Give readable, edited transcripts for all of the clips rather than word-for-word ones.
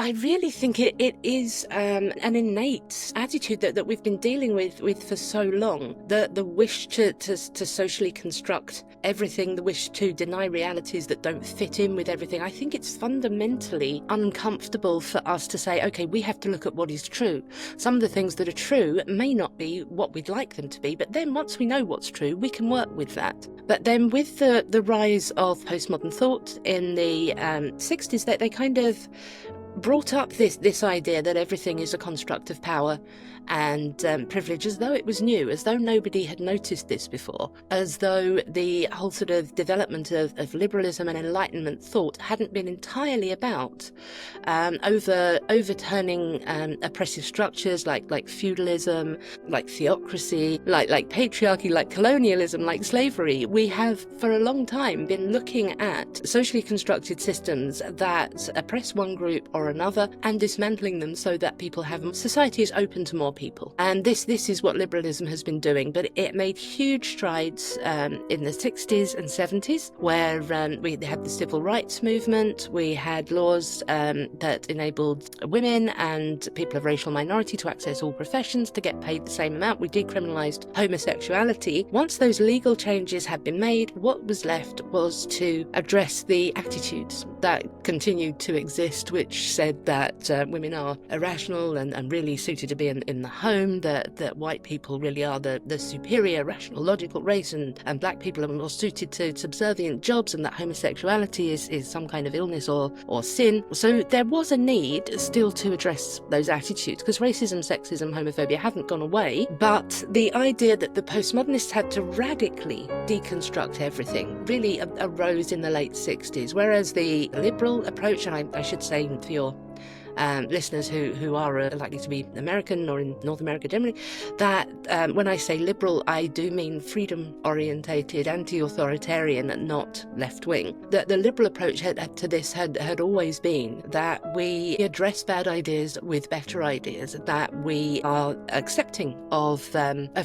I really think it is an innate attitude that we've been dealing with for so long. The wish to socially construct everything, the wish to deny realities that don't fit in with everything. I think it's fundamentally uncomfortable for us to say, okay, we have to look at what is true. Some of the things that are true may not be what we'd like them to be, but then once we know what's true, we can work with that. But then with the rise of postmodern thought in the 60s, that they kind of brought up this idea that everything is a construct of power and privilege, as though it was new, as though nobody had noticed this before, as though the whole sort of development of liberalism and Enlightenment thought hadn't been entirely about overturning oppressive structures like feudalism, like theocracy, like patriarchy, like colonialism, like slavery. We have for a long time been looking at socially constructed systems that oppress one group or another and dismantling them so that people have society is open to more people. And this is what liberalism has been doing, but it made huge strides in the 60s and 70s, where we had the civil rights movement. We had laws that enabled women and people of racial minority to access all professions, to get paid the same amount. We decriminalised homosexuality. Once those legal changes had been made, what was left was to address the attitudes that continued to exist, which said that women are irrational and really suited to be in the home, that white people really are the superior rational logical race, and black people are more suited to subservient jobs, and that homosexuality is some kind of illness or sin. So there was a need still to address those attitudes, because racism, sexism, homophobia haven't gone away, but the idea that the postmodernists had to radically deconstruct everything really arose in the late 60s, whereas the liberal approach, and I should say for your listeners who are likely to be American or in North America generally, that when I say liberal, I do mean freedom-orientated, anti-authoritarian, and not left-wing. The liberal approach to this had always been that we address bad ideas with better ideas, that we are accepting of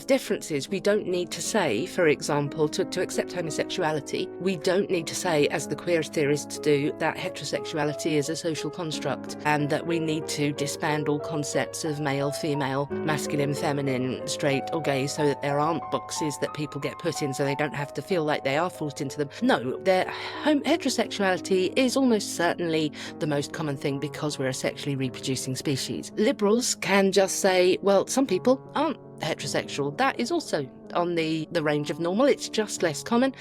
differences. We don't need to say, for example, to accept homosexuality, we don't need to say, as the queer theorists do, that heterosexuality is a social construct, and that we need to disband all concepts of male, female, masculine, feminine, straight or gay, so that there aren't boxes that people get put in so they don't have to feel like they are forced into them. No, heterosexuality is almost certainly the most common thing because we're a sexually reproducing species. Liberals can just say, well, some people aren't heterosexual. That is also on the range of normal. It's just less common.